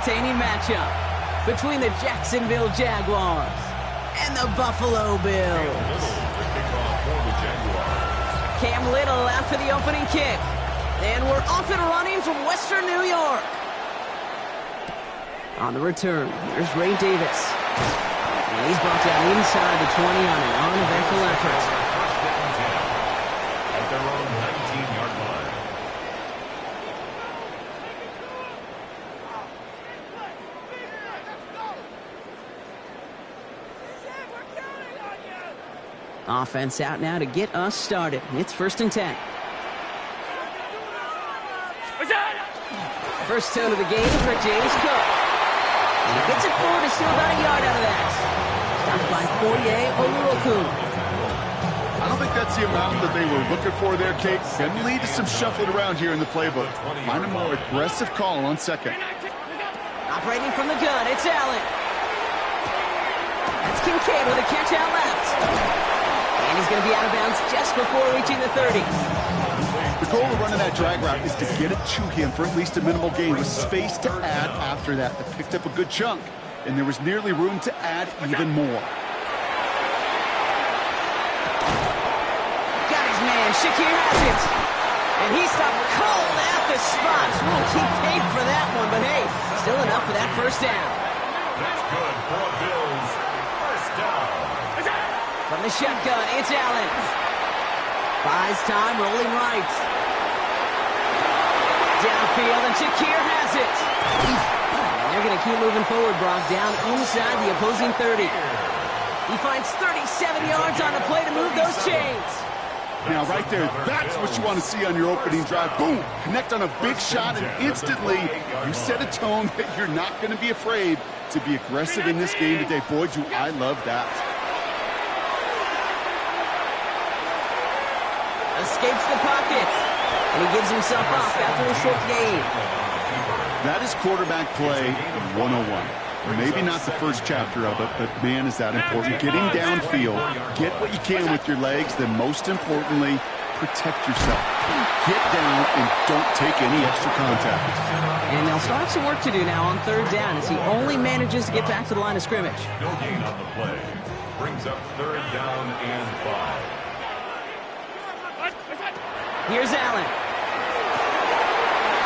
Entertaining matchup between the Jacksonville Jaguars and the Buffalo Bills. Cam Little out for the opening kick. And we're off and running from Western New York. On the return, here's Ray Davis. And he's brought down inside the 20 on an uneventful effort. At their own 19-yard line. Offense out now to get us started. It's 1st and 10. First tone of the game for James Cook. And he gets it forward to steal about a yard out of that. Stopped by Foye Oluokun. I don't think that's the amount that they were looking for there, Kate. Can lead to some shuffling around here in the playbook. Find a more aggressive call on second. Operating from the gun, it's Allen. That's Kincaid with a catch out left. And he's going to be out of bounds just before reaching the 30. The goal of running that drag route is to get it to him for at least a minimal gain with space to add after that. They picked up a good chunk, and there was nearly room to add even more. Got his man, Shakir has it. And he stopped cold at the spot. We'll keep paid for that one, but hey, still enough for that first down. That's good for a Bills first down. From the shotgun, it's Allen. Buys time, rolling right. Downfield, and Shakir has it. And they're going to keep moving forward, Brock, down inside the opposing 30. He finds 37 yards on the play to move those chains. Now, right there, that's what you want to see on your opening drive. Boom! Connect on a big shot, and instantly you set a tone that you're not going to be afraid to be aggressive in this game today. Boy, do I love that. Escapes the pocket, and he gives himself off after a short gain. That is quarterback play 101. Maybe not the first chapter of it, but man, is that important. Getting downfield, get what you can with your legs, then most importantly, protect yourself. Get down and don't take any extra contact. And they'll start some work to do now on 3rd down as he only manages to get back to the line of scrimmage. No gain on the play. Brings up 3rd down and 5. Here's Allen.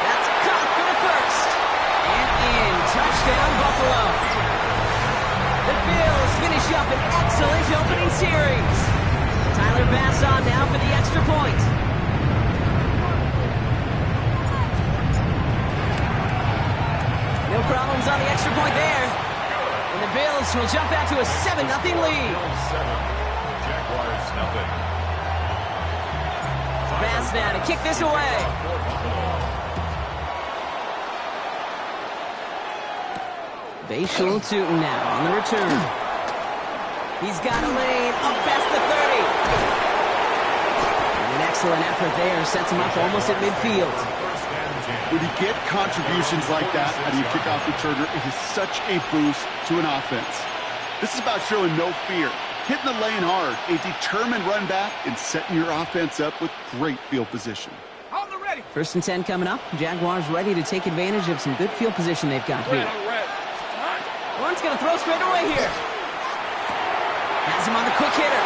That's caught for the first. And in. Touchdown, Buffalo. The Bills finish up an excellent opening series. Tyler Bass on now for the extra point. No problems on the extra point there. And the Bills will jump out to a 7-0 lead. Jaguars nothing. Bass now to kick this away. Bayshul Tootin now on the return. He's got a lane up past the 30. And an excellent effort there sets him up almost at midfield. When you get contributions like that out of your kickoff returner, it is such a boost to an offense. This is about showing no fear, hitting the lane hard, a determined run back, and setting your offense up with great field position. 1st and 10 coming up. Jaguars ready to take advantage of some good field position they've got here. One's going to throw straight away here. Has him on the quick hitter.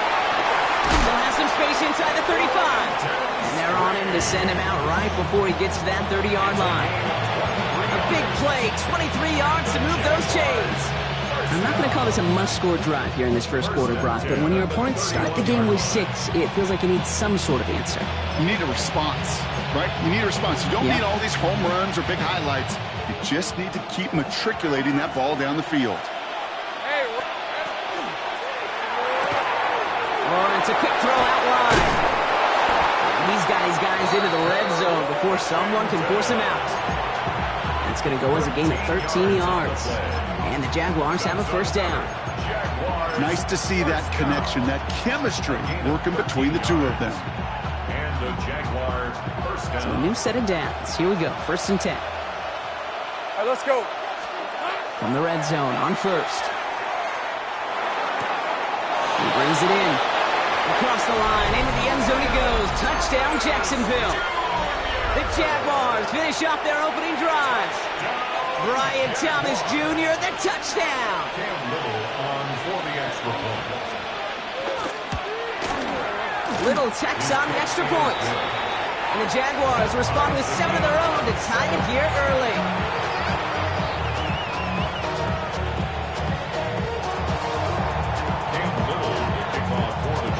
Still has some space inside the 35. And they're on him to send him out right before he gets to that 30-yard line. A big play, 23 yards to move those chains. I'm not going to call this a must-score drive here in this first quarter, Brock, but when your opponents start the game with 6, it feels like you need some sort of answer. You need a response, right? You need a response. You don't need all these home runs or big highlights. You just need to keep matriculating that ball down the field. Oh, it's a quick throw out wide. He's got his guys into the red zone before someone can force him out. It's going to go as a gain of 13 yards. And the Jaguars have a first down. Nice to see that connection, that chemistry working between the two of them. And the Jaguars first down. So a new set of downs. Here we go, 1st and 10. All right, let's go. From the red zone on 1st. He brings it in. Across the line, into the end zone he goes. Touchdown, Jacksonville. The Jaguars finish off their opening drive. Brian Thomas Jr., the touchdown. Cam Little on for the extra point. Little tacks on the extra point. And the Jaguars respond with 7 of their own to tie it here early.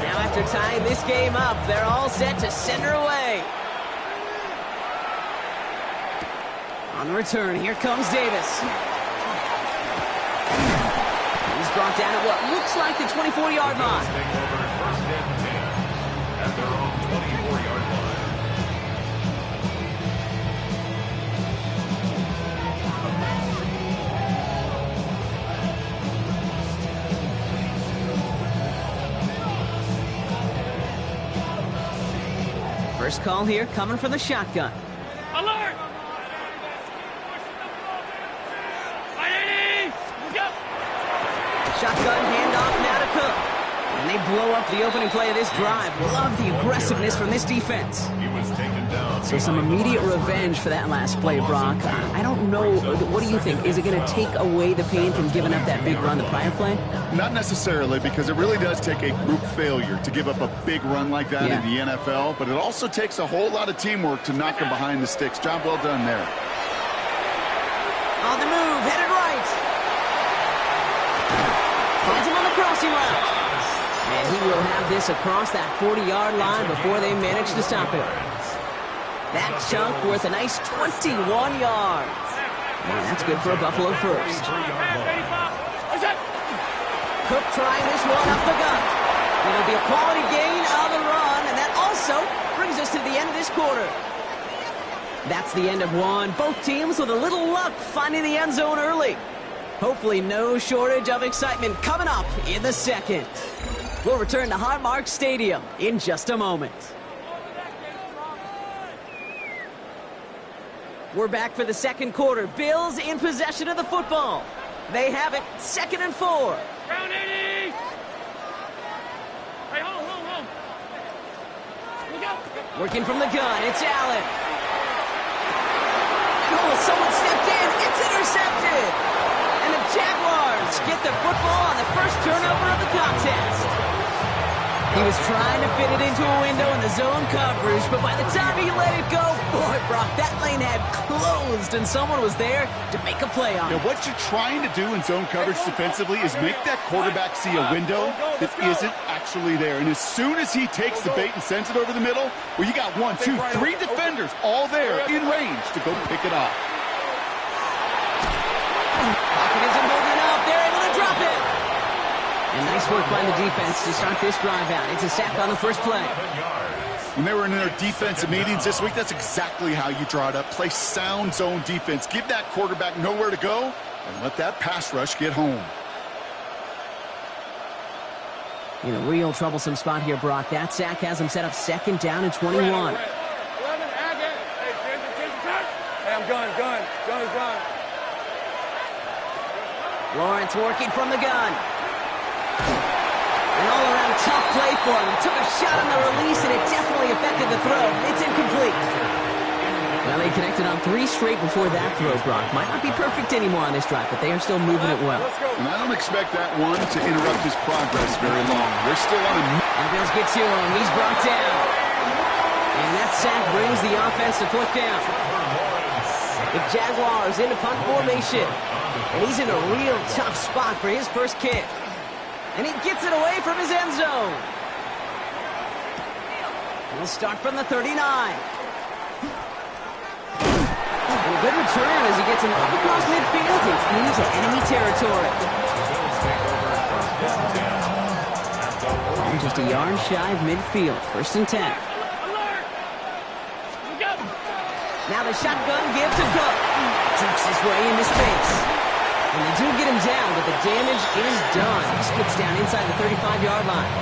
Now after tying this game up, they're all set to send her away. On the return, here comes Davis. He's brought down at what looks like the 24-yard line. Taking over first and 10 at their own 24-yard line. First call here coming from the shotgun. Alert! Shotgun handoff now to Cook. And they blow up the opening play of this drive. Love the aggressiveness from this defense. He was taken down. So some immediate revenge for that last play, Brock. I don't know. What do you think? Is it going to take away the pain from giving up that big run the prior play? Not necessarily, because it really does take a group failure to give up a big run like that in the NFL, but it also takes a whole lot of teamwork to knock them behind the sticks. Job well done there. On the move, headed right. Finds him on the crossing route. And he will have this across that 40-yard line before they manage to stop him. That chunk worth a nice 21 yards. And that's good for a Buffalo first. Cook trying this one up the gut. It'll be a quality gain on the run, and that also brings us to the end of this quarter. That's the end of one. Both teams with a little luck finding the end zone early. Hopefully no shortage of excitement coming up in the second. We'll return to Highmark Stadium in just a moment. We're back for the second quarter. Bills in possession of the football. They have it, 2nd and 4. Round 80! Hey, hold. Look out! Working from the gun, it's Allen. Oh, someone stepped in. It's intercepted. And the Jaguars get the football on the first turnover of the contest. He was trying to fit it into a window in the zone coverage, but by the time he let it go, boy, Brock, that lane had closed, and someone was there to make a play on it. Now, what you're trying to do in zone coverage defensively is make that quarterback see a window that isn't actually there. And as soon as he takes the bait and sends it over the middle, well, you got 1, 2, 3 defenders all there in range to go pick it off. Pocket isn't holding up. They're able to drop it. And nice work by the defense to start this drive out. It's a sack on the first play. When they were in their defensive meetings this week, that's exactly how you draw it up. Play sound zone defense. Give that quarterback nowhere to go and let that pass rush get home. In a real troublesome spot here, Brock. That sack has him set up 2nd down and 21. 11, hey, I'm gun. Lawrence working from the gun. An all-around tough play for him. He took a shot on the release, and it definitely affected the throw. It's incomplete. Well, they connected on 3 straight before that throw, Brock. Might not be perfect anymore on this drive, but they are still moving it well. And I don't expect that one to interrupt his progress very long. They're still on a... And the Bills get to him. He's brought down. And that sack brings the offense to 4th down. The Jaguars into punt formation. And he's in a real tough spot for his first kick. And he gets it away from his end zone. He'll start from the 39. And a good return as he gets him up across midfield and into enemy territory. And just a yard shy of midfield. 1st and 10. Now the shotgun give to Cook. Takes his way into space. And they do get him down, but the damage is done. He gets down inside the 35-yard line.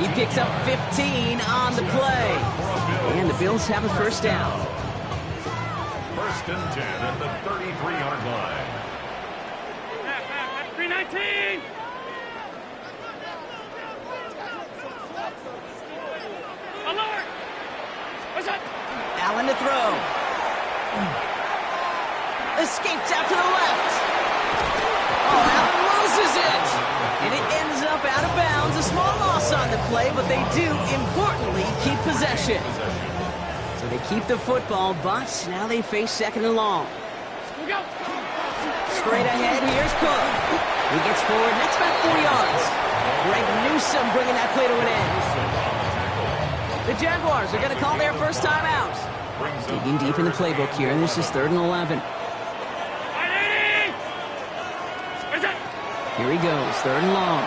He picks up 15 on the play. And the Bills have a 1st down. 1st and 10 at the 33-yard line. 319! Alert! What's that? Allen to throw. Escapes out to but they do, importantly, keep possession. So they keep the football, but now they face second and long. Straight ahead, here's Cook. He gets forward, and that's about 4 yards. Greg Newsome bringing that play to an end. The Jaguars are going to call their first timeout. Digging deep in the playbook here, and this is 3rd and 11. Here he goes, 3rd and long.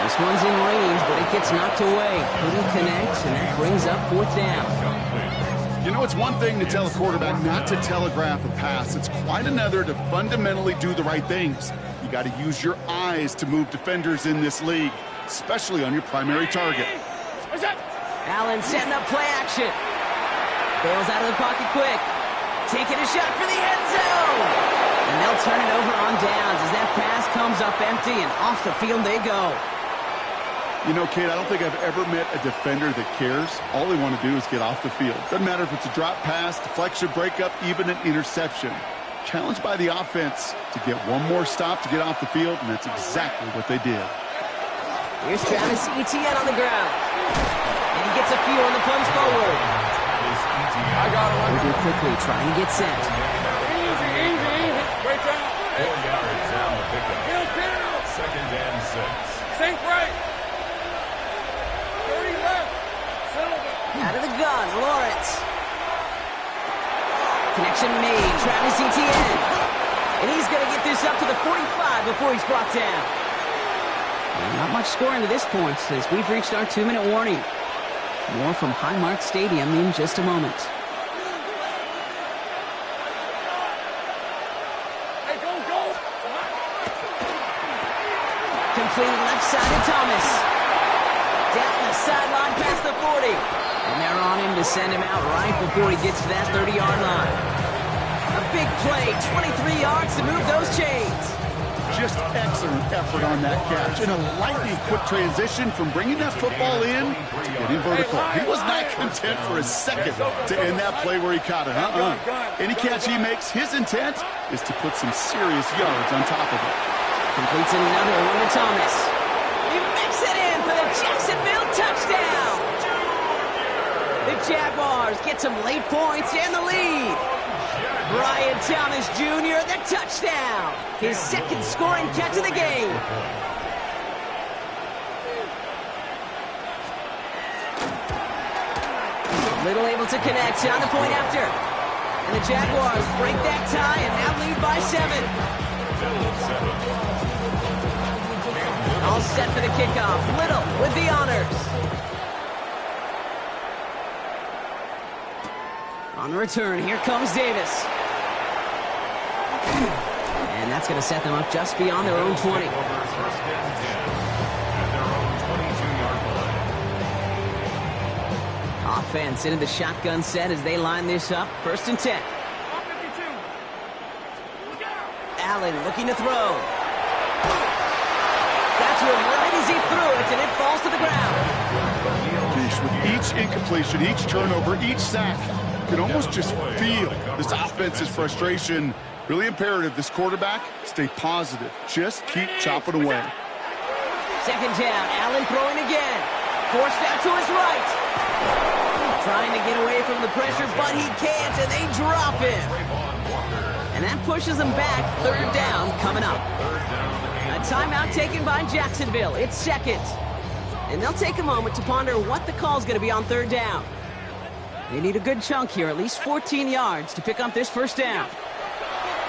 This one's in range, but it gets knocked away. Couldn't connect, and that brings up 4th down. You know, it's one thing to tell a quarterback not to telegraph a pass. It's quite another to fundamentally do the right things. You got to use your eyes to move defenders in this league, especially on your primary target. Allen setting up play action. Bails out of the pocket quick. Taking a shot for the end zone. And they'll turn it over on downs as that pass comes up empty, and off the field they go. You know, Kate, I don't think I've ever met a defender that cares. All they want to do is get off the field. Doesn't matter if it's a drop pass, deflection, breakup, even an interception. Challenged by the offense to get one more stop to get off the field, and that's exactly what they did. Here's Travis Etienne on the ground. And he gets a few on the plunge forward. I got him. They do quickly, trying to get set. Easy. Great job. 4 yards down the pickup. 2nd and 6. Sink right. 30 left. Out of the gun, Lawrence. Connection made, Travis Etienne. And he's going to get this up to the 45 before he's brought down. And not much scoring to this point as we've reached our 2-minute warning. More from Highmark Stadium in just a moment. Hey, go. Complete left side to Thomas. Down the sideline past the 40. And they're on him to send him out right before he gets to that 30-yard line. A big play, 23 yards to move those chains. Just excellent effort on that catch. In a lightning quick transition from bringing that football in to getting vertical. He was not content for a second to end that play where he caught it. Any catch he makes, his intent is to put some serious yards on top of it. Completes another one to Thomas. He makes it in for the Jacksonville touchdown. The Jaguars get some late points and the lead. Brian Thomas Jr., the touchdown. His 2nd scoring catch of the game. Little able to connect on the point after. And the Jaguars break that tie and now lead by 7. All set for the kickoff. Little with the honors. On the return, here comes Davis. And that's going to set them up just beyond their own 20. Offense into the shotgun set as they line this up. 1st and 10. Allen looking to throw. That's one right as he threw it, and it falls to the ground. Geez, with each incompletion, each turnover, each sack, you can almost just feel this offense's frustration. Really imperative, this quarterback, stay positive. Just keep chopping away. 2nd down, Allen throwing again. Forced out to his right. Trying to get away from the pressure, but he can't, and they drop him. And that pushes them back. 3rd down coming up. A timeout taken by Jacksonville. It's 2nd. And they'll take a moment to ponder what the call's going to be on 3rd down. They need a good chunk here, at least 14 yards to pick up this 1st down.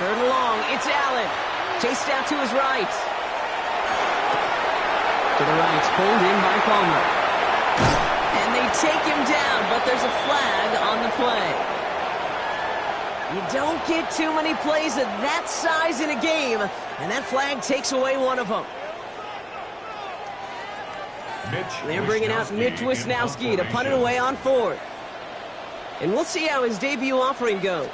3rd and long, it's Allen. Chased out to his right. To the right, pulled in by Palmer. And they take him down, but there's a flag on the play. You don't get too many plays of that size in a game, and that flag takes away one of them. They're bringing out Mitch Wisnowski to punt it away on 4th. And we'll see how his debut offering goes.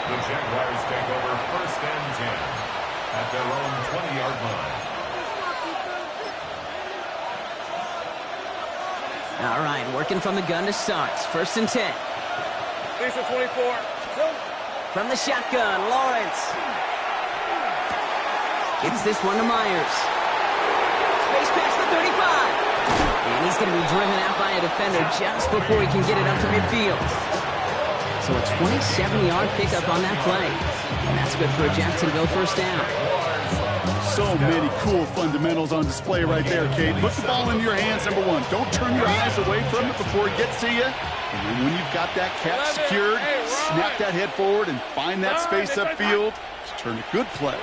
The Jaguars take over 1st and 10 at their own 20-yard line. All right, working from the gun to start. 1st and 10. Lisa 24. From the shotgun, Lawrence. Gets this one to Myers. Space past the 35. And he's going to be driven out by a defender just before he can get it up to midfield. So a 27-yard pickup on that play. And that's good for a Jacksonville first down. So many cool fundamentals on display right there, Kate. Put the ball in your hands, number one. Don't turn your eyes away from it before it gets to you. And then when you've got that catch secured, snap that head forward and find that space upfield to turn a good play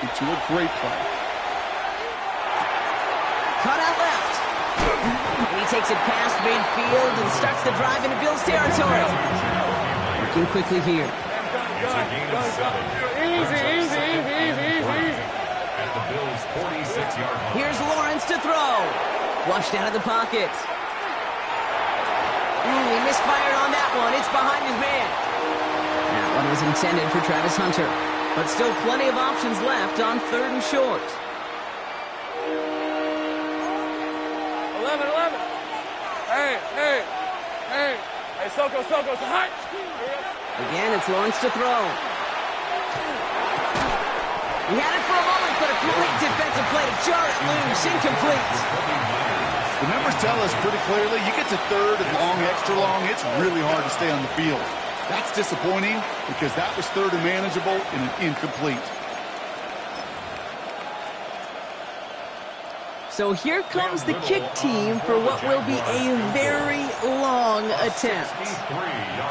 into a great play. Cut out left. And he takes it past midfield and starts the drive into Bills territory. Working quickly here. It's a gain of 7. Easy. At the Bills' 46-yard line. Here's Lawrence to throw. Flushed out of the pocket. He misfired on that one. It's behind his man. That one was intended for Travis Hunter. But still plenty of options left on 3rd and short. 11. Hey, Soko, it's hot. Again, it's Lawrence to throw. He had it for a moment, but a great defensive play to jar it loose. Incomplete. The numbers tell us pretty clearly, you get to 3rd and long, extra long, it's really hard to stay on the field. That's disappointing because that was 3rd and manageable and an incomplete. So here comes the kick team for what will be a very long attempt.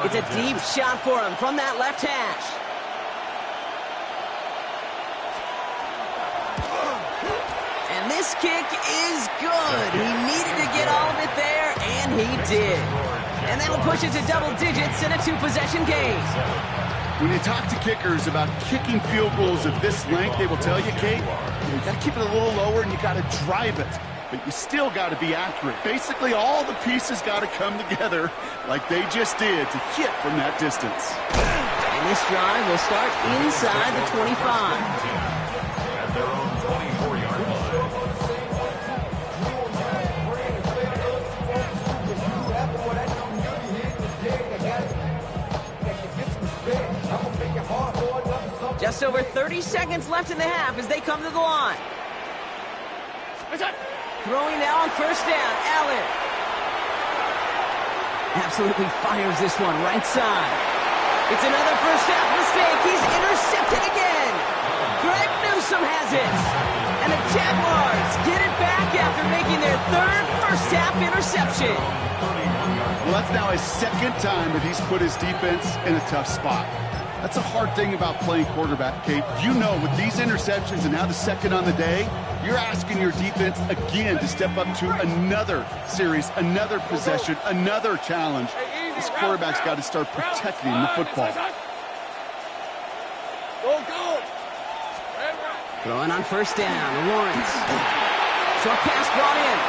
It's a deep shot for him from that left hash. And this kick is good. He needed to get all of it there, and he did. And that'll push it to double digits in a 2-possession game. When you talk to kickers about kicking field goals of this length, they will tell you, Kate, you got to keep it a little lower and you got to drive it. But you still got to be accurate. Basically, all the pieces got to come together like they just did to hit from that distance. And this drive will start inside the 25. At their own 24-yard line. Just over 30 seconds left in the half as they come to the line. Throwing now on 1st down, Allen. Absolutely fires this one right side. It's another first half mistake. He's intercepted again. Greg Newsome has it. And the Jaguars get it back after making their 3rd first half interception. Well, that's now his 2nd time that he's put his defense in a tough spot. That's a hard thing about playing quarterback, Kate. You know, with these interceptions and now the 2nd on the day, you're asking your defense again to step up to another series, another possession, another challenge. This quarterback's got to start protecting the football. Go. Throwing on 1st down, Lawrence. Short pass brought in.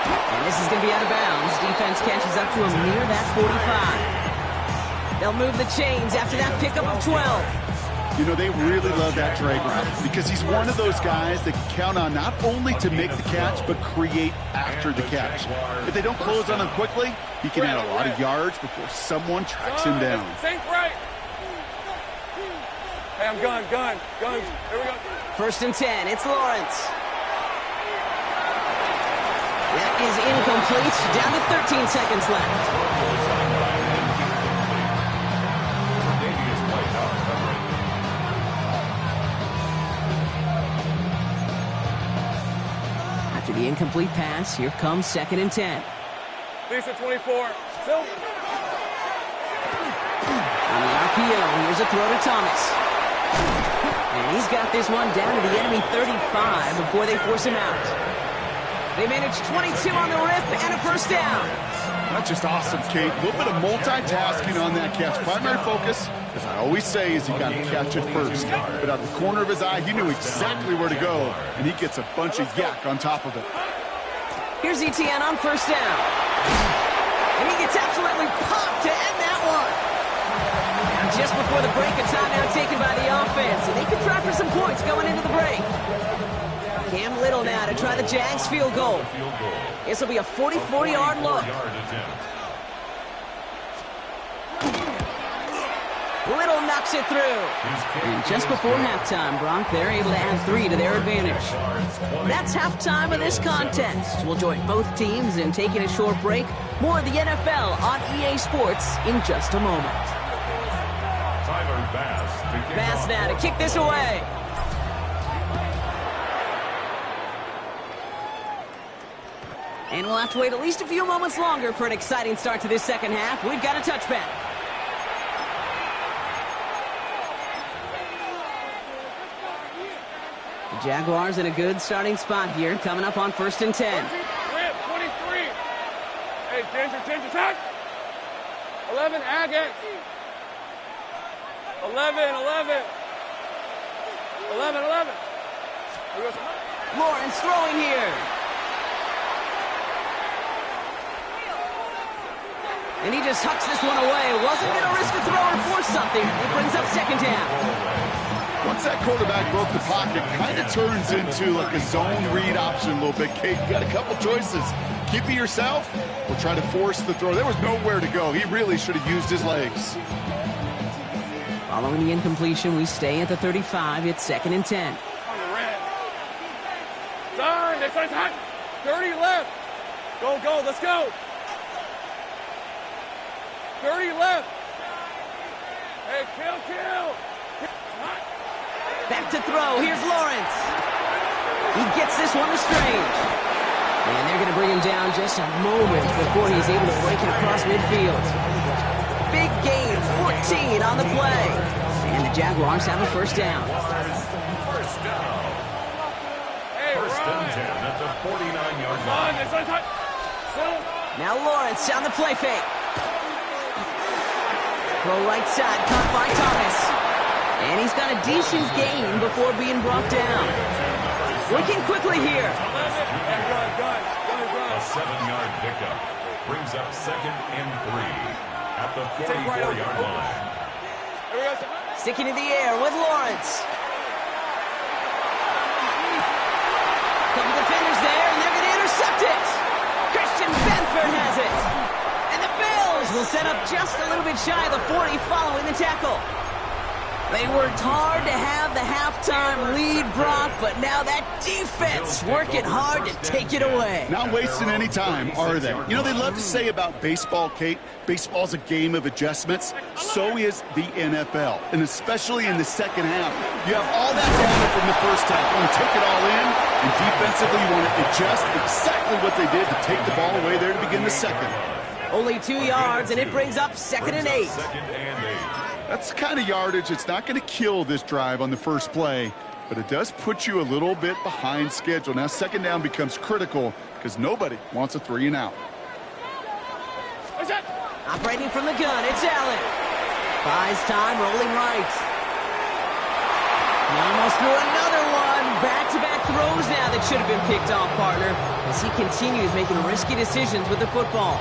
And this is going to be out of bounds. Defense catches up to him near that 45. They'll move the chains after that pickup of 12. You know, they really love that drag route because he's one of those guys that can count on not only to make the catch, but create after the catch. If they don't close on him quickly, he can add a lot of yards before someone tracks him down. Think right. Hey, I'm gun. Here we go. 1st and 10, it's Lawrence. That is incomplete. Down to 13 seconds left. After the incomplete pass, here comes 2nd and 10. Lisa 24. Still. On the RPO, here's a throw to Thomas. And he's got this one down to the enemy 35 before they force him out. They manage 22 on the rip and a first down. That's just awesome, Kate. A little bit of multitasking on that catch. Primary focus, as I always say, is you got to catch it first. But out of the corner of his eye, he knew exactly where to go, and he gets a bunch of yak on top of it. Here's ETN on 1st down. And he gets absolutely popped to end that one. And just before the break, a timeout taken by the offense, and they can try for some points going into the break. Cam Little now to try the Jags field goal. This will be a 44-yard look. Little knocks it through. And just before halftime, Brock, they're able to add 3 to their advantage. That's halftime of this contest. We'll join both teams in taking a short break. More of the NFL on EA Sports in just a moment. Bass now to kick this away. And we'll have to wait at least a few moments longer for an exciting start to this second half. We've got a touchback. The Jaguars in a good starting spot here, coming up on 1st and 10. 23. Hey, Ginger, attack. 11, Agate. 11. Lawrence throwing here. And he just hucks this one away. Wasn't going to risk a throw or force something. It brings up 2nd down. Once that quarterback broke the pocket, kind of turns into like a zone read option a little bit. Kate, you got a couple choices. Keep it yourself or try to force the throw. There was nowhere to go. He really should have used his legs. Following the incompletion, we stay at the 35. It's 2nd and 10. On the red. Turn. Next one's hot. 30 left. Go. Let's go. 30 left. Hey, kill. Back to throw. Here's Lawrence. He gets this one to Strange. And they're going to bring him down just a moment before he's able to break it across midfield. Big gain, 14 on the play. And the Jaguars have a 1st down. Hey, First and 10 at the 49-yard line. Now Lawrence on the play fake. Throw right side, caught by Thomas. And he's got a decent gain before being brought down. Working quickly here. A 7-yard pickup brings up 2nd and 3 at the 44-yard line. Sticking in the air with Lawrence. Couple defenders there, and they're going to intercept it. Christian Benford has it. And the Bills will set up just a little bit shy of the 40 following the tackle. They worked hard to have the halftime lead, Brock, but now that defense working hard to take it away. Not wasting any time, are they? You know, they love to say about baseball, Kate, baseball's a game of adjustments. So is the NFL, and especially in the second half. You have all that data from the first half. You want to take it all in, and defensively you want to adjust exactly what they did to take the ball away there to begin the second. Only 2 yards, and it brings up 2nd and 8. That's the kind of yardage that's not going to kill this drive on the first play, but it does put you a little bit behind schedule. Now 2nd down becomes critical because nobody wants a 3 and out. Operating from the gun, it's Allen. Buys time, rolling right. He almost threw another one. Back-to-back throws now that should have been picked off, partner, as he continues making risky decisions with the football.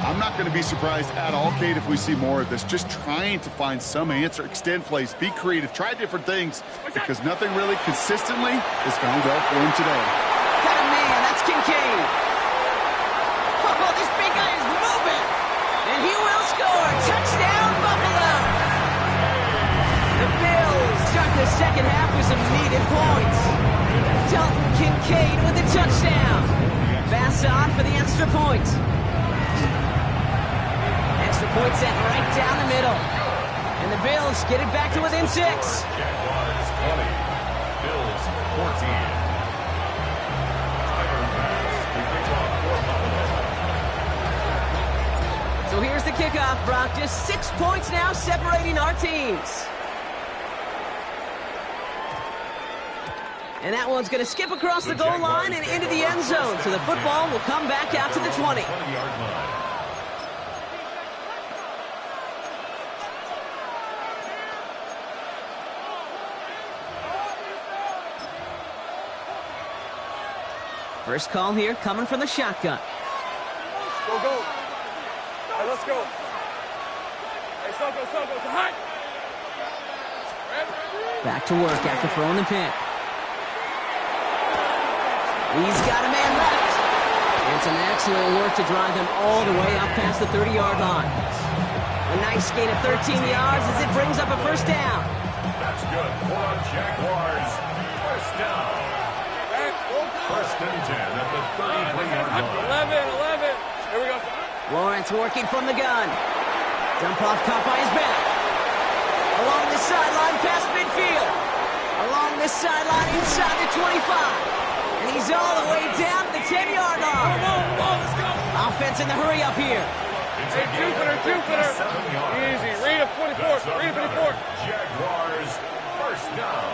I'm not going to be surprised at all, Kate, if we see more of this. Just trying to find some answer, extend plays, be creative, try different things, because nothing really consistently has gone well for him today. Got a man, that's Kincaid. Oh, this big guy is moving, and he will score. Touchdown, Buffalo. The Bills start the second half with some needed points. Dalton Kincaid with the touchdown. Bass on for the extra point. Extra point set right down the middle. And the Bills get it back to within 6. Jaguars 20, Bills 14. So here's the kickoff, Brock. Just 6 points now separating our teams. And that one's going to skip across the goal line and into the end zone. So the football will come back out to the 20. First call here coming from the shotgun. Go. Hey, let's go. Hey, Soko, hot. Back to work after throwing the pick. He's got a man left. And some excellent work to drive them all the way up past the 30-yard line. A nice gain of 13 yards as it brings up a first down. That's good for the Jaguars. First down. First and 10 at the 33-yard line. 11. Here we go. Lawrence working from the gun. Dump off caught by his back. Along the sideline past midfield. Along the sideline inside the 25. And he's all the way down to the 10-yard line. Come on, let's go. Offense in the hurry up here. Hey, Jupiter. Easy. Read a 24. Jaguars, first down.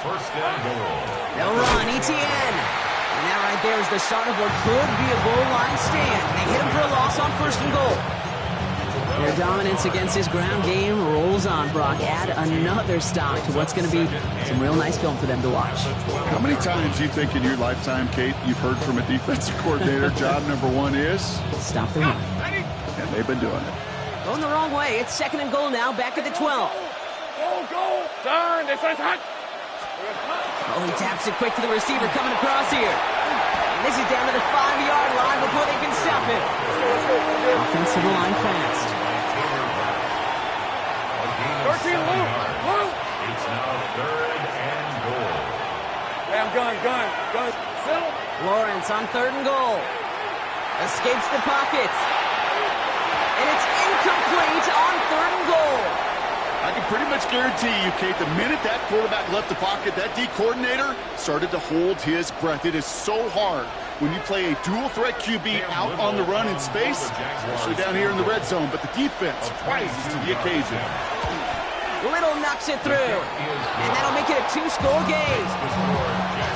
First and goal. They'll run, ETN. And that right there is the start of what could be a goal line stand. They hit him for a loss on first and goal. Their dominance against his ground game rolls on, Brock. Add another stop to what's going to be some real nice film for them to watch. How many times do you think in your lifetime, Kate, you've heard from a defensive coordinator, job number one is? Stop the run. And they've been doing it. Going the wrong way. It's second and goal now, back at the 12. Go. Turn. This one's hot. Oh, he taps it quick to the receiver coming across here. And this is down to the 5-yard line before they can stop it. Offensive line fast. 13, Luke. It's now third and goal. Hey, I'm gun. Settle. Lawrence on third and goal. Escapes the pocket. And it's incomplete on third and goal. I can pretty much guarantee you, Kate, the minute that quarterback left the pocket, that D coordinator started to hold his breath. It is so hard when you play a dual-threat QB out on the run in space, especially down here in the red zone, but the defense rises to the occasion. Little knocks it through, and that'll make it a 2-score game.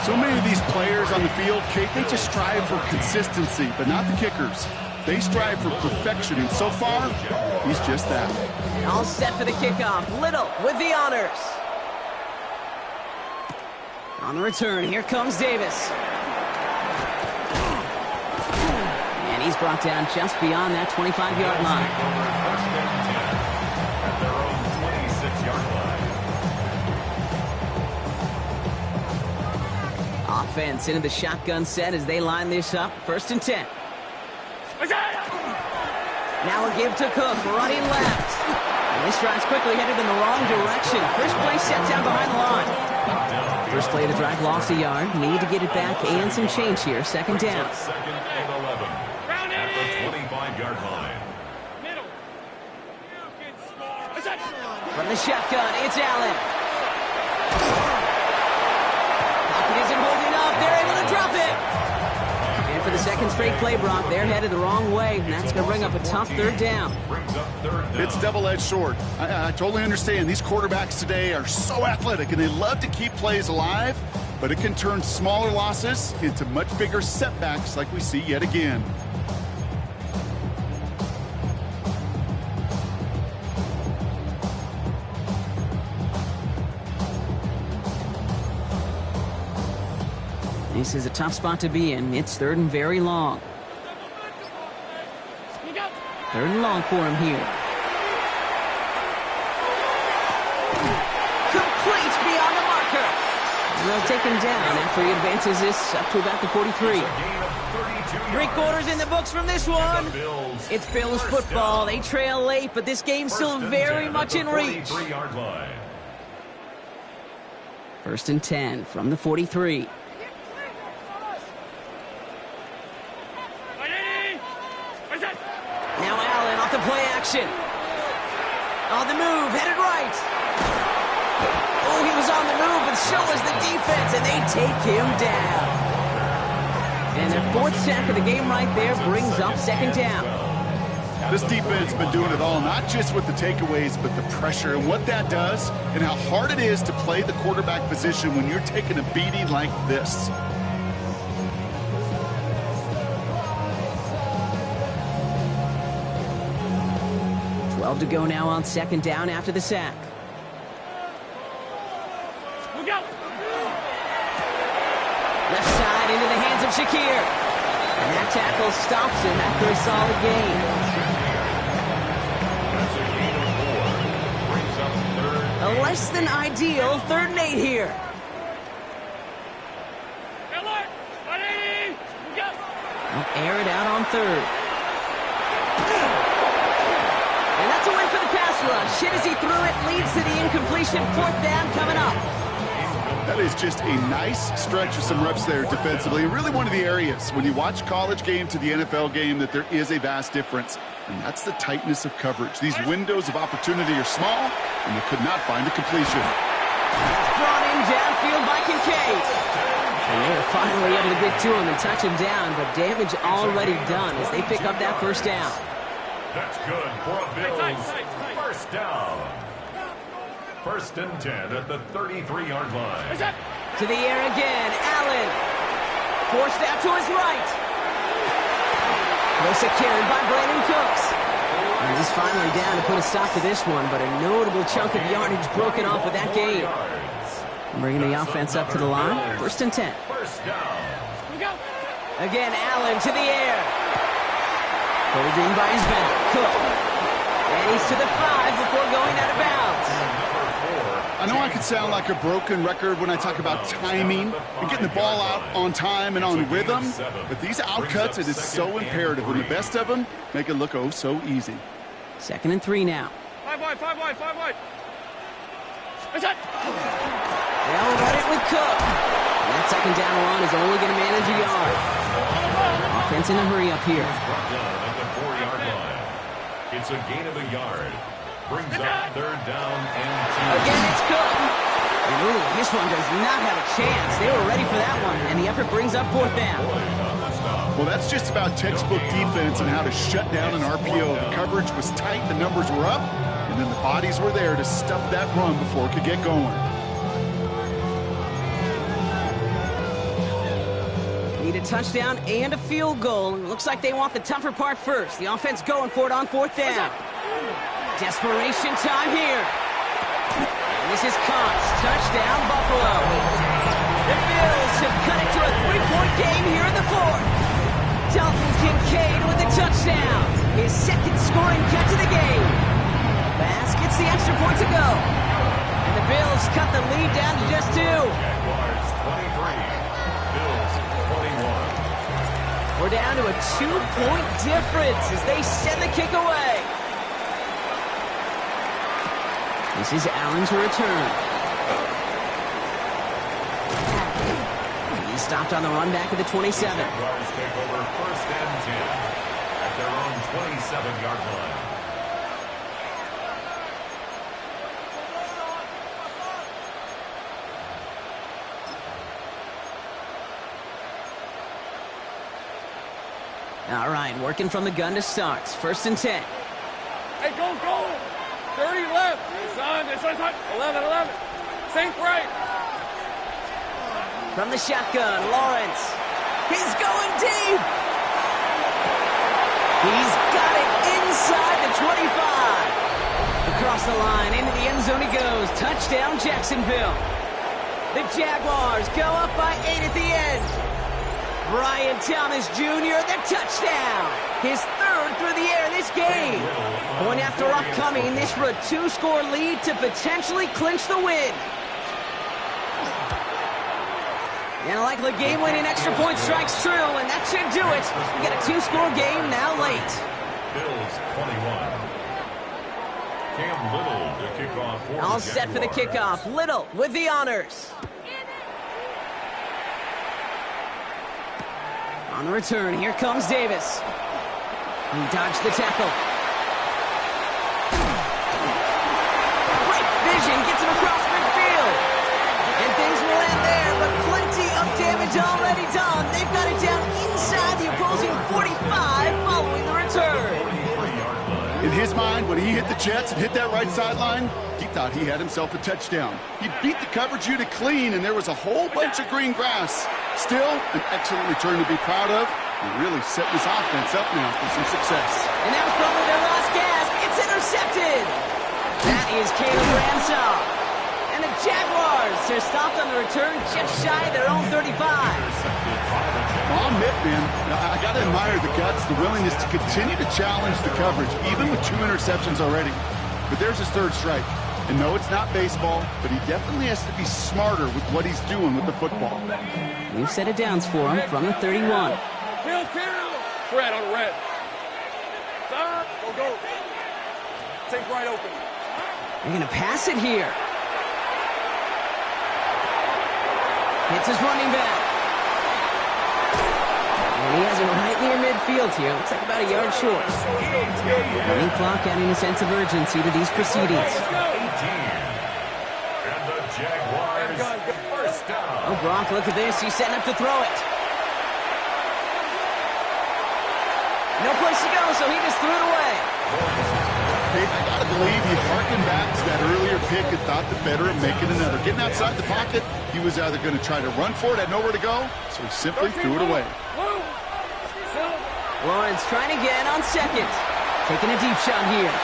So many of these players on the field, Kate, they just strive for consistency, but not the kickers. They strive for perfection, and so far, he's just that. All set for the kickoff. Little with the honors. On the return, here comes Davis. And he's brought down just beyond that 25-yard line. First and 10 at their own 26-yard line. Offense into the shotgun set as they line this up. First and 10. Now a give to Cook, running left. And this drive's quickly headed in the wrong direction. First play set down behind the line. First play of the drive lost a yard. Need to get it back and some change here. Second down. Second and 11 at the 25-yard line. Middle. You can score. From the shotgun, it's Allen. Pocket isn't holding up. They're able to drop it. And for the second straight play, Brock, they're headed the wrong way, and that's going to bring up a tough third down. It's double-edged sword. I totally understand. These quarterbacks today are so athletic, and they love to keep plays alive, but it can turn smaller losses into much bigger setbacks like we see yet again. This is a tough spot to be in. It's third and very long. Third and long for him here. Complete beyond the marker. And they'll take him down after he advances this up to about the 43. 3 quarters in the books from this one. It's Bills football. They trail late, but this game's still very much in reach. First and 10 from the 43. Now Allen off the play action. On the move, headed right. Oh, he was on the move, but so was the defense, and they take him down. And their 4th sack of the game right there brings up second down. This defense has been doing it all, not just with the takeaways, but the pressure and what that does and how hard it is to play the quarterback position when you're taking a beating like this. To go now on second down after the sack. Look out. Left side into the hands of Shakir. And that tackle stops him after a solid gain. That's a gain of 4. Brings up third. A less than ideal 3rd and 8 here. Alert. 180. Look out. They'll air it out on third. And that's got to win for the pass rush. Hit as he threw it, leads to the incompletion. 4th down coming up. That is just a nice stretch of some reps there defensively. Really one of the areas when you watch college game to the NFL game that there is a vast difference. And that's the tightness of coverage. These windows of opportunity are small, and they could not find a completion. That's brought in downfield by Kincaid. And they're finally able to get to him and touch him down, but damage already done as they pick up that 1st down. That's good for a Bills 1st down. 1st and 10 at the 33-yard line. To the air again, Allen. Forced out to his right. Close carried by Brandon Cooks. And he's finally down to put a stop to this one, but a notable chunk of yardage broken off with that gain. Bringing the offense up to the line. 1st and 10. 1st down. Again, Allen to the air. Pulled in by his back. Cook. And he's to the 5 before going out of bounds. I know I could sound like a broken record when I talk about timing and getting the ball out on time and on rhythm, but these outcuts, it is so imperative. When the best of them make it look oh so easy. 2nd and 3 now. 5 wide. They'll run it with Cook. And that 2nd down run is only going to manage a yard. Offense in a hurry up here. Brought down at the 4-yard line. It's a gain of a yard. Brings up 3rd down and 2. Again, it's Cook. And ooh, this one does not have a chance. They were ready for that one, and the effort brings up 4th down. Well, that's just about textbook defense and how to shut down an RPO. The coverage was tight, the numbers were up, and then the bodies were there to stuff that run before it could get going. Need a touchdown and a field goal. Looks like they want the tougher part first. The offense going for it on 4th down. Desperation time here. And this is Cox. Touchdown, Buffalo. The Bills have cut it to a 3-point game here in the 4th. Dalton Kincaid with the touchdown. His 2nd scoring catch of the game. Bass gets the extra point to go. And the Bills cut the lead down to just 2. Jaguars 23. Bills 21. We're down to a 2-point difference as they send the kick away. This is Allen to return. He's stopped on the run back at the 27. Jaguars take over 1st and 10 at their own 27-yard line. All right, working from the gun to start. 1st and 10. Hey, go. 30 left. This one's hot. 11. Sink right. From the shotgun, Lawrence. He's going deep. He's got it inside the 25. Across the line, into the end zone he goes. Touchdown, Jacksonville. The Jaguars go up by 8 at the end. Brian Thomas Jr., the touchdown. His 3rd through the air this game. Point after upcoming, this for a 2-score lead to potentially clinch the win. And a likely game-winning extra point strikes true, and that should do it. We get a 2-score game now late. Bills 21. Cam Little to kick off for All the set for the Jaguars. kickoff. Little with the honors. On the return, here comes Davis. He dodged the tackle. Great vision, gets him across midfield. And things will end there, but plenty of damage already done. They've got it down inside the opposing 45 following the return. In his mind, when he hit the Jets and hit that right sideline, he thought he had himself a touchdown. He beat the coverage unit clean, and there was a whole bunch of green grass. Still, an excellent return to be proud of. And really setting his offense up now for some success. And that was probably their last gasp. It's intercepted. That is Caleb Ransaw. And the Jaguars are stopped on the return just shy of their own 35. I'll admit, man, I got to admire the guts, the willingness to continue to challenge the coverage, even with 2 interceptions already. But there's his 3rd strike. And no, it's not baseball, but he definitely has to be smarter with what he's doing with the football. New set of downs for him from the 31. Kill. Red on red. Stop. Go. Sink right open. They're going to pass it here. Hits his running back. And he has it right near midfield here. Looks like about a yard short. Running clock adding a sense of urgency to these proceedings. And the Jaguars first down. Oh, Brock, look at this. He's setting up to throw it. No place to go, so he just threw it away. Hey, I got to believe he harkened back to that earlier pick and thought the better of making another. Getting outside the pocket, he was either going to try to run for it, had nowhere to go, so he simply threw it away. Lawrence trying again on second. Taking a deep shot here.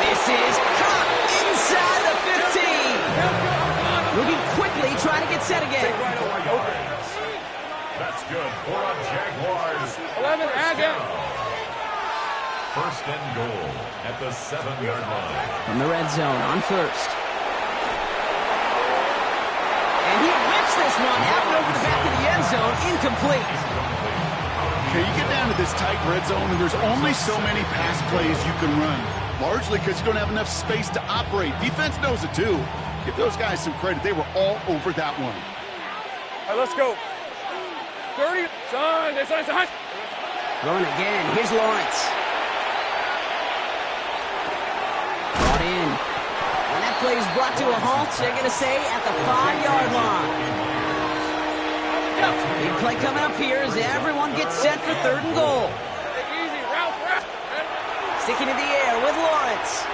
This is caught inside the 15. Moving quickly, trying to get set again. That's good for a Jaguars. 11, again. First and goal at the 7-yard line. From the red zone on first. And he whips this one out and over the back of the end zone. Incomplete. Okay, you get down to this tight red zone, and there's only so many pass plays you can run, largely because you don't have enough space to operate. Defense knows it, too. Give those guys some credit. They were all over that one. All right, let's go. 30. Son. Throwing again. Here's Lawrence. Brought in. When that play is brought to a halt, they're going to say at the 5-yard line. Big play coming up here as everyone gets set for third and goal. Easy, route. Sticking to the air with Lawrence.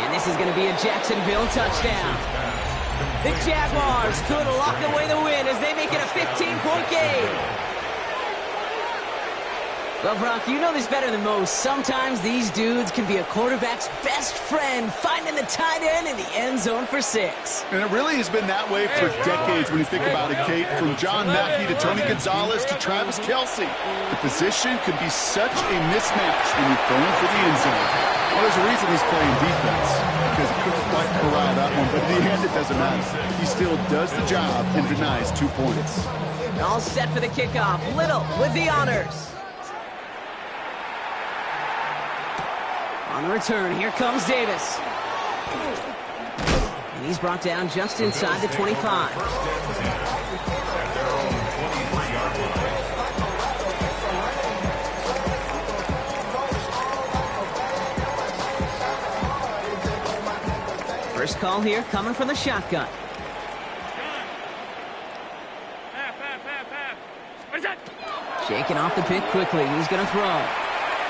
And this is going to be a Jacksonville touchdown. The Jaguars could lock away the win as they make it a 15-point game. Well, Brock, you know this better than most. Sometimes these dudes can be a quarterback's best friend, finding the tight end in the end zone for 6. And it really has been that way for decades when you think about it, Kate. From John Mackey to Tony Gonzalez to Travis Kelce. The position can be such a mismatch when you're throwing for the end zone. Well, there's a reason he's playing defense, because he couldn't quite corral that one. But in the end, it doesn't matter. He still does the job and denies 2 points. All set for the kickoff. Little with the honors. On the return, here comes Davis. And he's brought down just inside the 25. First call here coming from the shotgun. Shaking off the pick quickly. He's going to throw.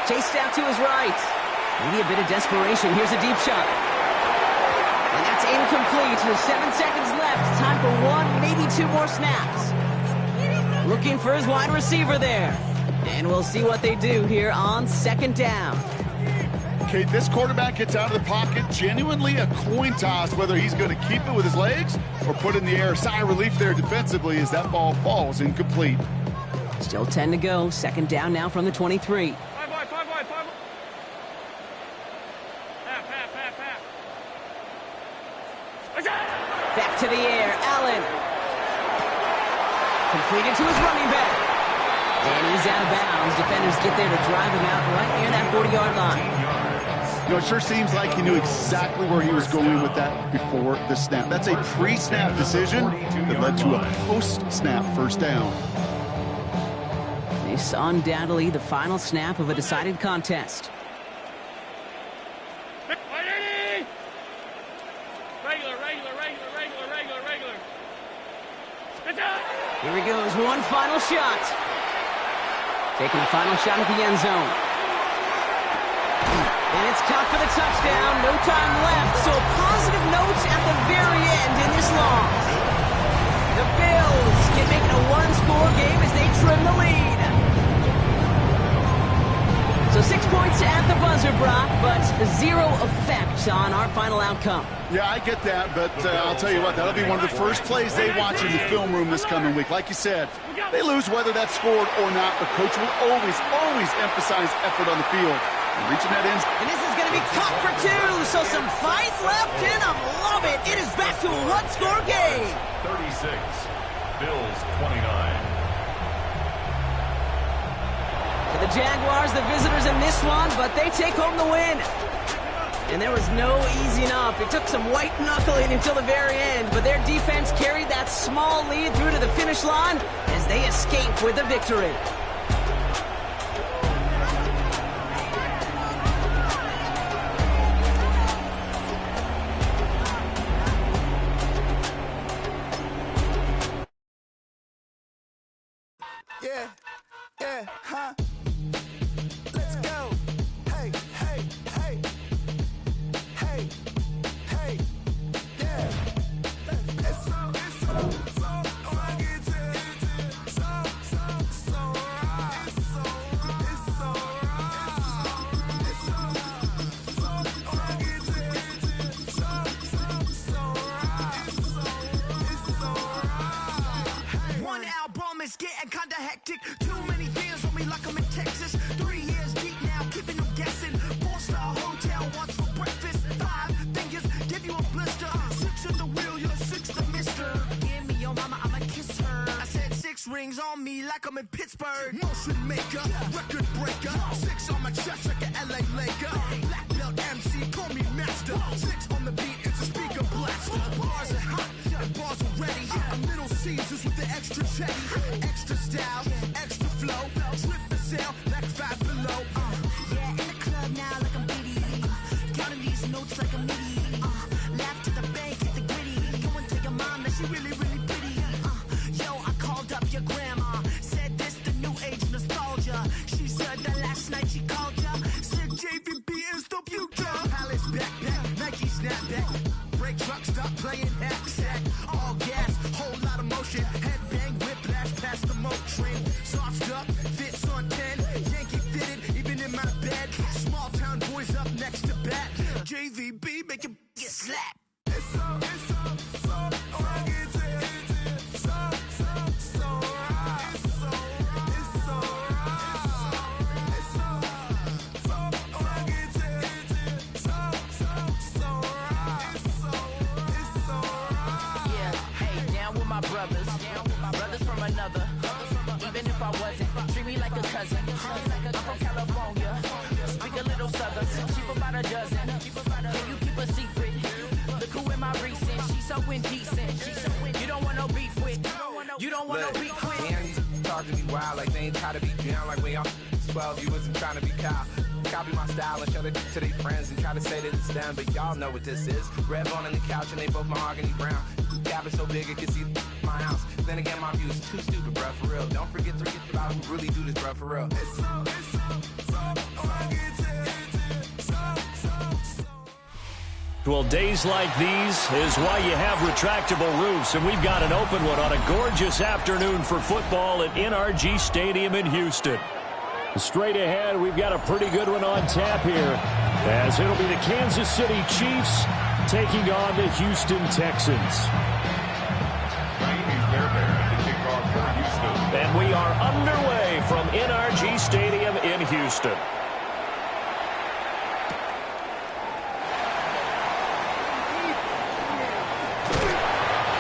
Chased out to his right. Maybe a bit of desperation. Here's a deep shot. And that's incomplete. With 7 seconds left. Time for 1, maybe 2 more snaps. Looking for his wide receiver there. And we'll see what they do here on second down. Okay, this quarterback gets out of the pocket. Genuinely a coin toss whether he's going to keep it with his legs or put it in the air. Sigh of relief there defensively as that ball falls incomplete. Still 10 to go. Second down now from the 23. Back to the air, Allen. Completed to his running back. And he's out of bounds. Defenders get there to drive him out right near that 40-yard line. You know, it sure seems like he knew exactly where he was going with that before the snap. That's a pre-snap decision that led to a post-snap first down. This undoubtedly the final snap of a decided contest. Here he goes, one final shot. Taking a final shot at the end zone. And it's caught for the touchdown. No time left, so a positive note at the very end in this loss. The Bills can make it a one-score game as they trim the lead. So 6 points at the buzzer, Brock, but 0 effect on our final outcome. Yeah, I get that, but I'll tell you what, that'll be one of the first plays they watch in the film room this coming week. Like you said, they lose whether that's scored or not, but Coach will always emphasize effort on the field. And reaching that end. And this is going to be caught for 2, so some fight left in them. Love it. It is back to a one-score game. 36, Bills 29. To the Jaguars, the visitors in this one, but they take home the win. And there was no easing up. It took some white knuckling until the very end, but their defense carried that small lead through to the finish line as they escape with a victory. Yeah, huh? Let's go. Hey, hey, hey. Hey, hey, yeah. It's so right. One album is getting kinda hectic. Too many years on me like I'm in Texas. 3 years deep now, keeping them guessing. 4-star hotel, once for breakfast. 5 fingers, give you a blister. 6 at the wheel, you're 6 the mister. Give me your mama, I'ma kiss her. I said 6 rings on me like I'm in Pittsburgh. Motion maker, record breaker. 6 on my chest like an LA Laker. Black belt MC, call me master. 6 on the beat, it's a speaker blaster. Bars are hot, and bars are ready. A Middle Caesars with the extra chetty. Extra style, extra flow. Slip for sale, like 5 below. Yeah, in the club now like I'm Biddy. Counting these notes like I'm Nitty. Laugh to the bank, hit the gritty. Go and tell your mom that she really, really pretty. Yo, I called up your grandma. Said this the new age nostalgia. She said that last night she called ya. Said JVB is the future. Palace backpack, Nike snapback. Break truck, stop playing hack sack. All gas, whole lot of motion. Headbang, whiplash past the moat train. Soft up, fits on 10. Yankee fitted, even in my bed. Small town boys up next to bat. JVB, make it get slapped. It's so brothers from another. Even if I wasn't, treat me like a cousin. I'm from California, speak a little southern. Cheap about a dozen. Can you keep a secret? Look who in my recent. She's so indecent. You don't want no beef with. You don't want no beef with. Damn, these talk to me wild like they ain't try to be down like when y'all 12 you wasn't trying to be Kyle. Copy my style and show it to their friends and try to say that it's them, but y'all know what this is. Red bone on the couch and they both mahogany brown. Gap is so big it can see my house. Then again, my view is too stupid, bruh, for real. Don't forget about who really do this, bruh, for real. Well, days like these is why you have retractable roofs, and we've got an open one on a gorgeous afternoon for football at NRG Stadium in Houston. Straight ahead, we've got a pretty good one on tap here, as it'll be the Kansas City Chiefs taking on the Houston Texans. And we are underway from NRG Stadium in Houston.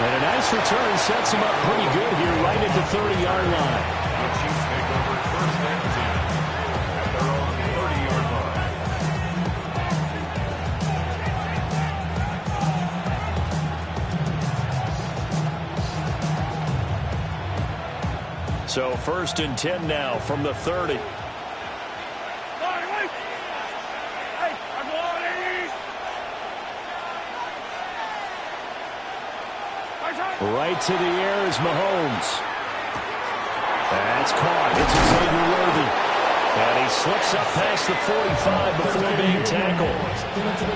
And a nice return sets him up pretty good here right at the 30-yard line. The Chiefs take over first and 10 at their own 30-yard line. So first and 10 now from the 30. Right to the air is Mahomes. That's caught. It's Xavier Worthy. And he slips up past the 45 before being tackled.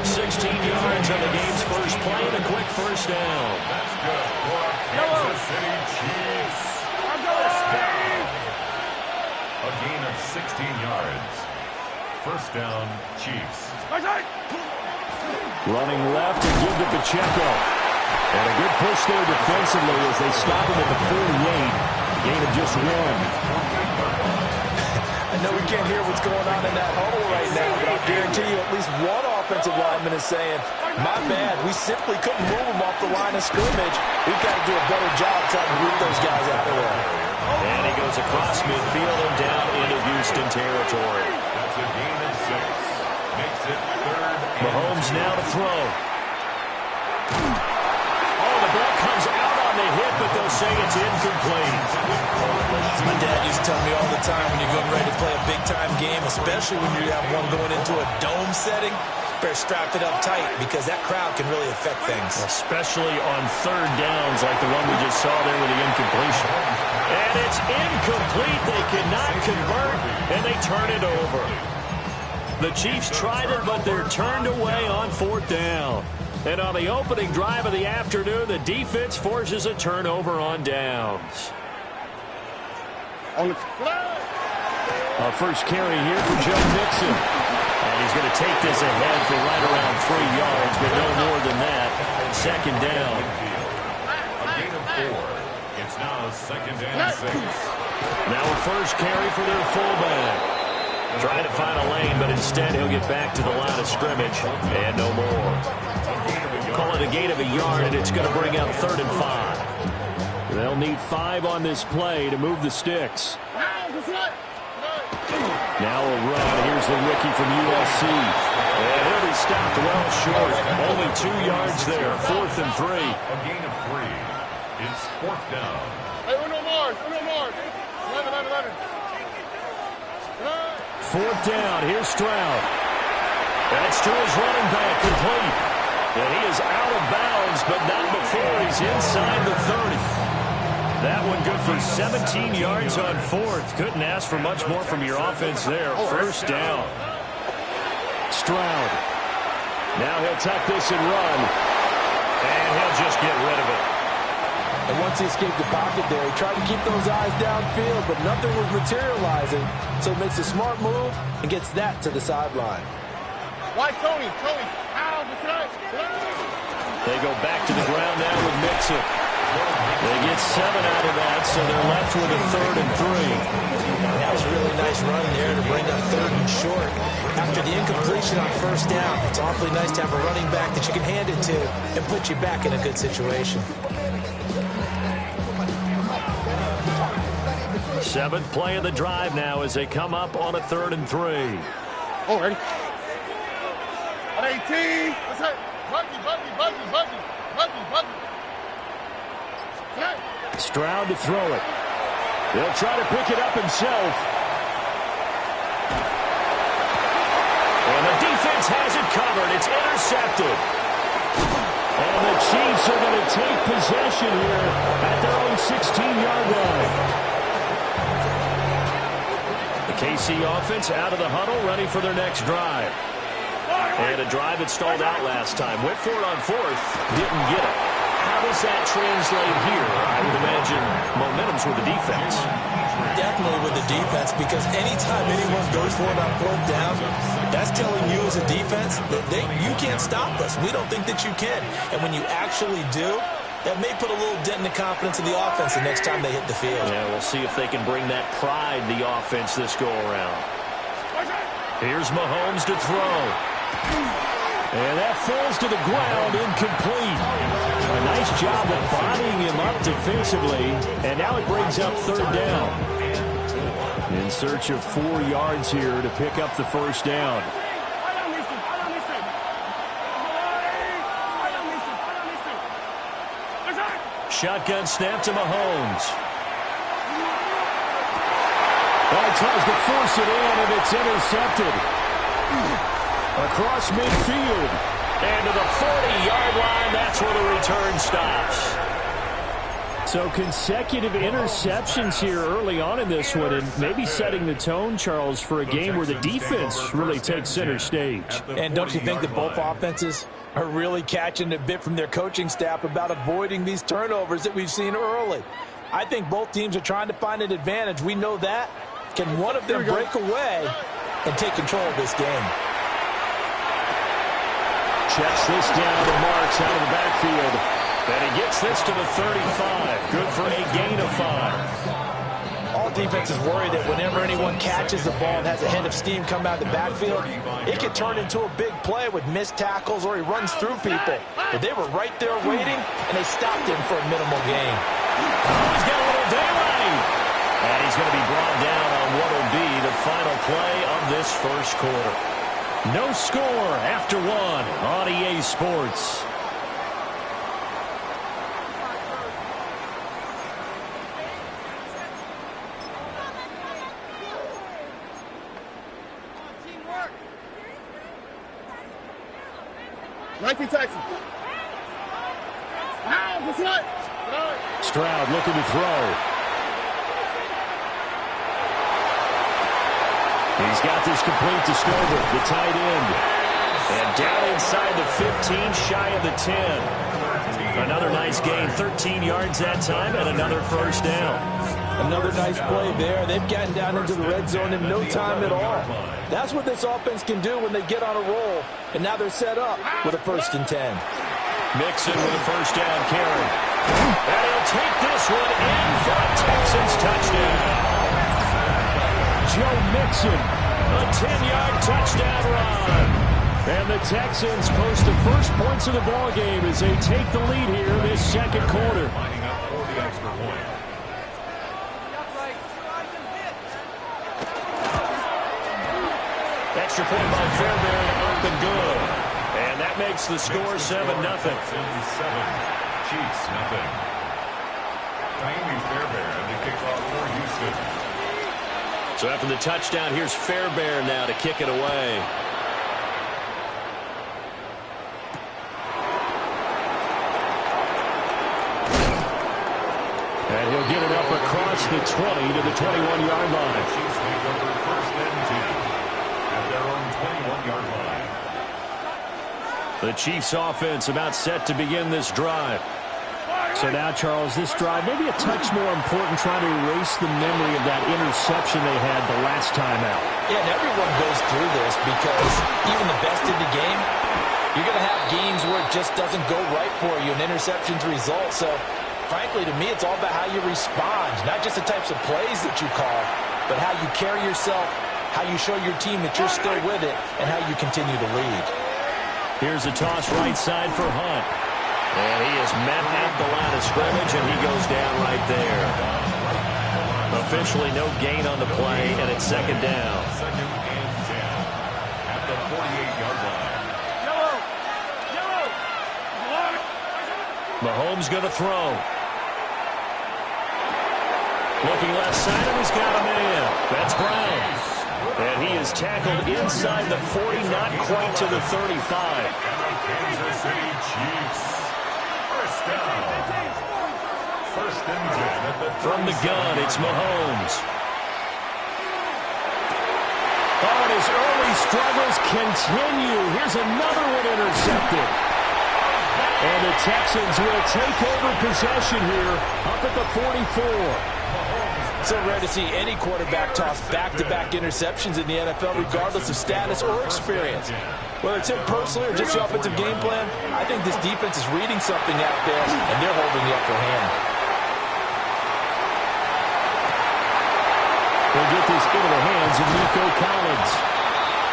16 yards on the game's first play and a quick first down. That's good for Kansas City Chiefs. First down. A gain of 16 yards. First down, Chiefs. Running left and give to Pacheco. And a good push there defensively as they stop him at the 48. Gain of just 1. I know we can't hear what's going on in that huddle right now, but I guarantee you at least one offensive lineman is saying, my bad, we simply couldn't move them off the line of scrimmage. We've got to do a better job trying to root those guys out of there. And he goes across midfield and down into Houston. Houston territory. That's a gain of 6. Makes it 3rd and Mahomes now to throw. Oh, the ball comes out on the hit, but they'll say it's incomplete. My dad used to tell me all the time when you're getting ready to play a big-time game, especially when you have one going into a dome setting, better strap it up tight because that crowd can really affect things. Especially on 3rd downs like the one we just saw there with the incompletion. And it's incomplete. They cannot convert, and they turn it over. The Chiefs tried it, but they're turned away on 4th down. And on the opening drive of the afternoon, the defense forces a turnover on downs. A first carry here for Joe Mixon. And he's going to take this ahead for right around 3 yards, but no more than that. 2nd down. a gain of 4. It's now 2nd and 6. Now a first carry for their fullback. Trying to find a lane, but instead he'll get back to the line of scrimmage. And no more. Call it a gain of a yard, and it's going to bring up 3rd and 5. They'll need 5 on this play to move the sticks. Now a run. Here's the rookie from USC. And he'll be stopped well short. Only 2 yards there. 4th and 3. A gain of 3. It's 4th down. Hey, uno more. 11. 4th down. Here's Stroud. That's to his running back. Complete. And he is out of bounds, but not before he's inside the 30. That one good for 17 yards on 4th. Couldn't ask for much more from your offense there. 1st down. Stroud. Now he'll tuck this and run. And he'll just get rid of it. And once he escaped the pocket there, he tried to keep those eyes downfield, but nothing was materializing. So he makes a smart move and gets that to the sideline. Why, Tony? They go back to the ground now with Mixon. They get 7 out of that, so they're left with a 3rd and 3. That was a really nice run there to bring up 3rd and short. After the incompletion on 1st down, it's awfully nice to have a running back that you can hand it to and put you back in a good situation. 7th play of the drive now as they come up on a 3rd and 3. Oh, ready? On 18. Let's hit. Buggy. Stroud to throw it. He'll try to pick it up himself. And the defense has it covered. It's intercepted. And the Chiefs are going to take possession here at their own 16-yard line. The KC offense out of the huddle, ready for their next drive. And a drive that stalled out last time. Went for it on 4th, didn't get it. How does that translate here? I would imagine momentum's with the defense. Definitely with the defense, because anytime anyone goes for it on 4th down, that's telling you as a defense that you can't stop us. We don't think that you can. And when you actually do, that may put a little dent in the confidence of the offense the next time they hit the field. Yeah, we'll see if they can bring that pride to the offense this go-around. Here's Mahomes to throw. And that falls to the ground, incomplete. A nice job of bodying him up defensively. And now it brings up 3rd down. In search of 4 yards here to pick up the 1st down. Shotgun snap to Mahomes. Well, he tries to force it in, and it's intercepted. Across midfield. And to the 40-yard line, that's where the return stops. So consecutive interceptions here early on in this one, and maybe setting the tone, Charles, for a game where the defense really takes center stage. And don't you think that both offenses are really catching a bit from their coaching staff about avoiding these turnovers that we've seen early? I think both teams are trying to find an advantage. We know that. Can one of them break away and take control of this game? Checks this down to Marks out of the backfield. And he gets this to the 35. Good for a gain of 5. All defenses worry that whenever anyone catches the ball and has a head of steam come out of the backfield, it could turn into a big play with missed tackles or he runs through people. But they were right there waiting, and they stopped him for a minimal gain. Oh, he's got a little daylight. And he's going to be brought down on what will be the final this first quarter. No score after one on EA Sports. Stroud looking to throw. He's got this complete to Stover, the tight end. And down inside the 15, shy of the 10. Another nice gain, 13 yards that time, and another first down. Another nice play there. They've gotten down into the red zone in no time at all. That's what this offense can do when they get on a roll. And now they're set up with a 1st and 10. Mixon with a first down carry. And he'll take this one in for a Texans touchdown. Joe Mixon, a 10-yard touchdown run. And the Texans post the first points of the ballgame as they take the lead here this second quarter. Lining up for the extra point. Extra point by Fairbairn, up and good. And that makes the score 7-0. Chiefs, nothing. Miami Fairbairn to kick off for Houston. So after the touchdown, here's Fairbairn now to kick it away. And he'll get it up across the 20 to the 21-yard line. Chiefs take over 1st and 10 at their own 21-yard line. The Chiefs offense about set to begin this drive. So now, Charles, this drive maybe a touch more important, trying to erase the memory of that interception they had the last time out. Yeah, and everyone goes through this because even the best in the game, you're going to have games where it just doesn't go right for you, and interceptions result. So, frankly, to me, it's all about how you respond, not just the types of plays that you call, but how you carry yourself, how you show your team that you're still with it, and how you continue to lead. Here's a toss right side for Hunt. And he is met at the line of scrimmage, and he goes down right there. Officially no gain on the play, and it's second down. 2nd and 10 at the 48-yard line. Mahomes going to throw. Looking left side, and he's got a man. That's Brown. And he is tackled inside the 40, not quite to the 35. Kansas City Chiefs. First and 10 at the From the gun, it's Mahomes. Oh, and his early struggles continue. Here's another one intercepted. And the Texans will take over possession here up at the 44. So rare to see any quarterback toss back-to-back interceptions in the NFL, regardless of status or experience. Whether it's him personally or just the offensive game plan, I think this defense is reading something out there, and they're holding the upper hand. They'll get this into the hands of Nico Collins.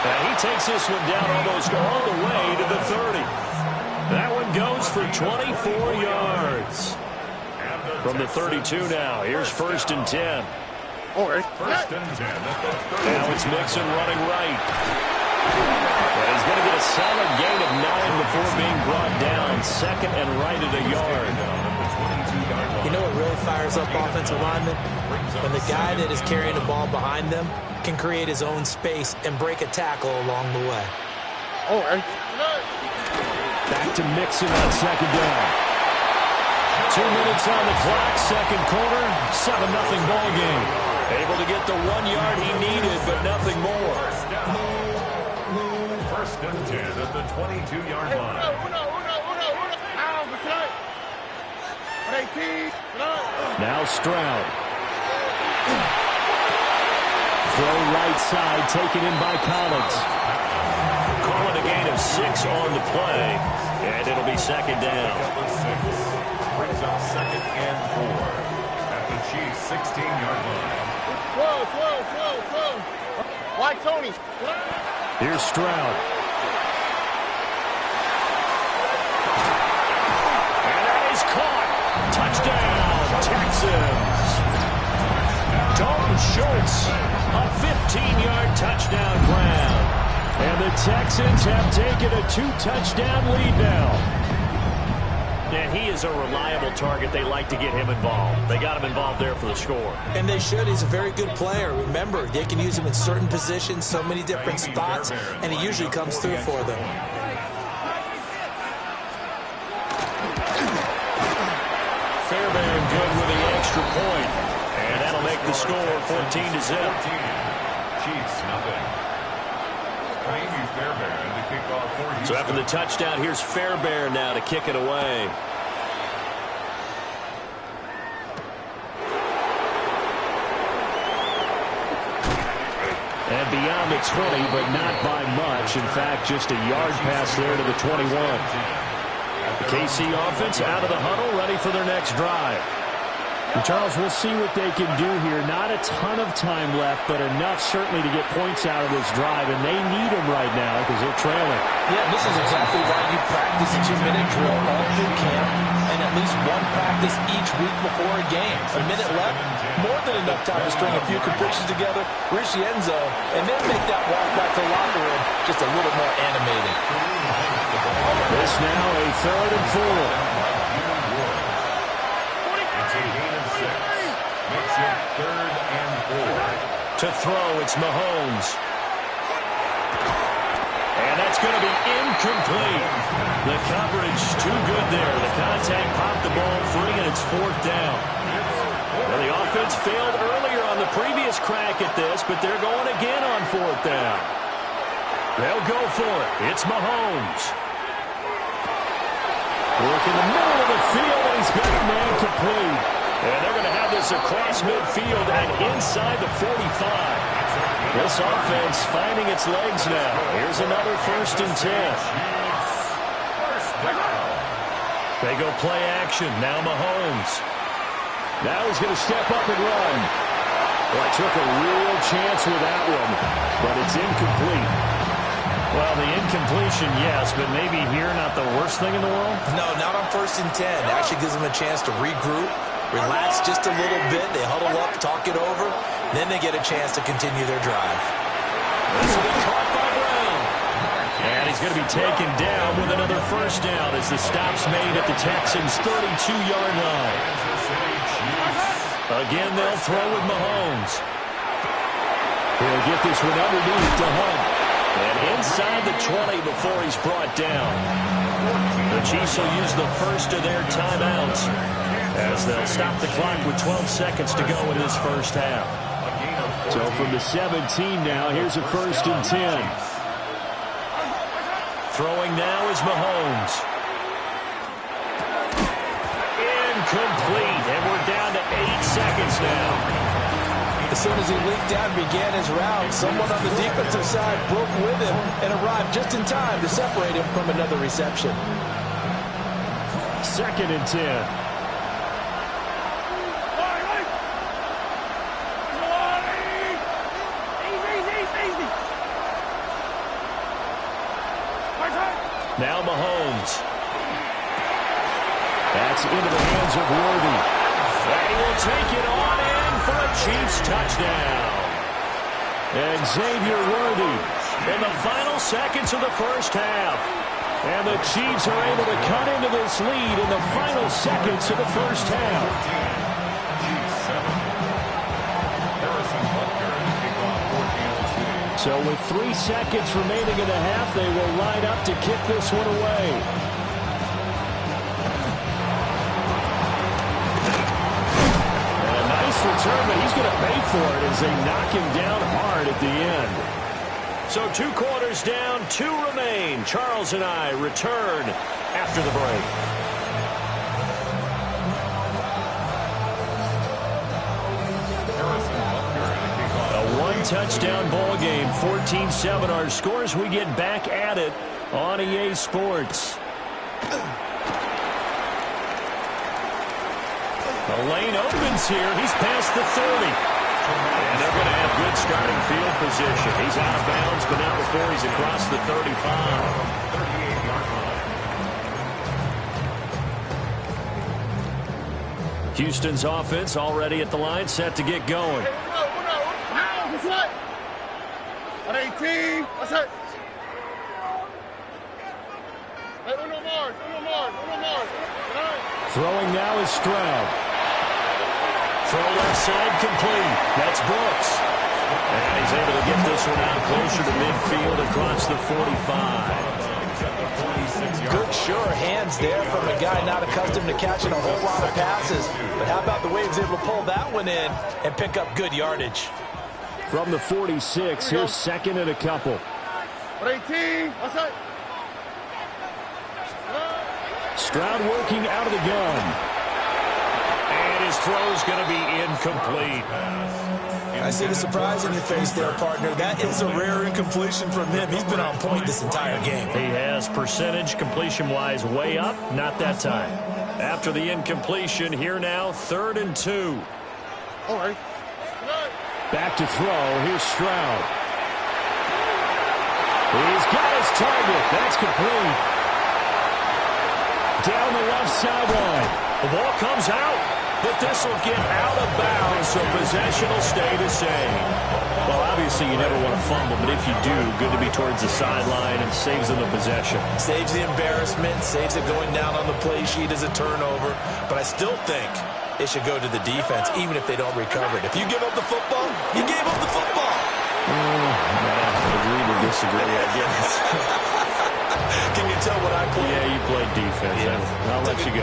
And he takes this one down almost all the way to the 30. That one goes for 24 yards. From the 32 now, here's 1st and 10. First and 10 at the 30. Now it's Mixon running right. And he's going to get a solid gain of 9 before being brought down. 2nd and right at a yard. You know what really fires up offensive linemen? When the guy that is carrying the ball behind them can create his own space and break a tackle along the way. Back to Mixon on 2nd down. 2 minutes on the clock, second quarter, 7-0 ball game. Able to get the 1 yard he needed, but nothing more. First and 10 at the 22-yard line. Now Stroud. Throw right side, taken in by Collins. Calling a gain of 6 on the play, and it'll be second down. Brings up 2nd and 4 at the Chiefs' 16-yard line. Why, Tony? Here's Stroud. And that is caught. Touchdown, Texans. Dalton Schultz, a 15-yard touchdown And the Texans have taken a 2-touchdown lead now. And he is a reliable target. They like to get him involved. They got him involved there for the score. And they should. He's a very good player. Remember, they can use him in certain positions, so many different spots, and he usually comes through for them. Fairbairn good with the extra point. And that'll make the score 14-0. Chiefs, nothing. Maybe Fairbairn to kick off for Houston. So after the touchdown, here's Fairbairn now to kick it away. And beyond the 20, but not by much. In fact, just a yard pass there to the 21. The KC offense out of the huddle, ready for their next drive. And Charles, we'll see what they can do here. Not a ton of time left, but enough certainly to get points out of this drive, and they need them right now because they're trailing. Yeah, this is exactly why you practice a 2-minute drill all through camp and at least one practice each week before a game. A minute left, more than enough time to string a few completions together, reach the end zone, and then make that walk back to the locker room just a little more animated. This now a 3rd and 4. Makes it 3rd and 4. To throw, it's Mahomes. And that's going to be incomplete. The coverage too good there. The contact popped the ball free, and it's 4th down. Well, the offense failed earlier on the previous crack at this, but they're going again on 4th down. They'll go for it. It's Mahomes. Work in the middle of the field, and he's got a man complete. And they're going to have this across midfield and inside the 45. This offense finding its legs now. Here's another 1st and 10. They go play action. Now Mahomes. Now he's going to step up and run. Well, I took a real chance with that one, but it's incomplete. Well, the incompletion, yes, but maybe here not the worst thing in the world? No, not on 1st and 10. It actually gives them a chance to regroup, relax just a little bit. They huddle up, talk it over. Then they get a chance to continue their drive. This will be caught by Brown. And he's going to be taken down with another 1st down as the stop's made at the Texans' 32-yard line. Again, they'll throw with Mahomes. He'll get this one underneath to Hunt. And inside the 20 before he's brought down. The Chiefs will use the first of their timeouts as they'll stop the clock with 12 seconds to go in this first half. So from the 17 now, here's a 1st and 10. Throwing now is Mahomes. Incomplete, and we're down to 8 seconds now. As soon as he leaked out and began his route, someone on the defensive side broke with him and arrived just in time to separate him from another reception. 2nd and 10. Now Mahomes. That's into the hands of Worthy. And he will take it on in for a Chiefs touchdown. And Xavier Worthy in the final seconds of the first half. And the Chiefs are able to cut into this lead in the final seconds of the first half. So with 3 seconds remaining in the half, they will line up to kick this one away. And a nice return, but he's going to pay for it as they knock him down hard at the end. So 2 quarters down, 2 remain. Charles and I return after the break. Touchdown ball game, 14-7 our scores. We get back at it on EA Sports. The lane opens here. He's past the 30. And they're going to have good starting field position. He's out of bounds, but not before he's across the 35. Houston's offense already at the line, set to get going. On 18. What's that? Hey, uno more. Throwing now is Stroud. Throw left side complete. That's Brooks. And he's able to get this one out closer to midfield across the 45. Good, sure hands there from a guy not accustomed to catching a whole lot of passes. But how about the way he was able to pull that one in and pick up good yardage? From the 46, here's second and a couple. 18. What's that? Stroud working out of the gun. And his throw's going to be incomplete. I see the surprise in your face there, partner. That is a rare incompletion from him. He's been on point this entire game. He has percentage completion-wise way up. Not that time. After the incompletion, here now, 3rd and 2. All right. Back to throw. Here's Stroud. He's got his target. That's complete. Down the left sideline. The ball comes out, but this will get out of bounds, so possession will stay the same. Well, obviously you never want to fumble, but if you do, good to be towards the sideline and saves them the possession. Saves the embarrassment, saves it going down on the play sheet as a turnover, but I still think it should go to the defense, even if they don't recover it. If you give up the football, you gave up the football. Agree to disagree, I guess. Can you tell what I play? Yeah, you played defense. Yeah. I'll let you go.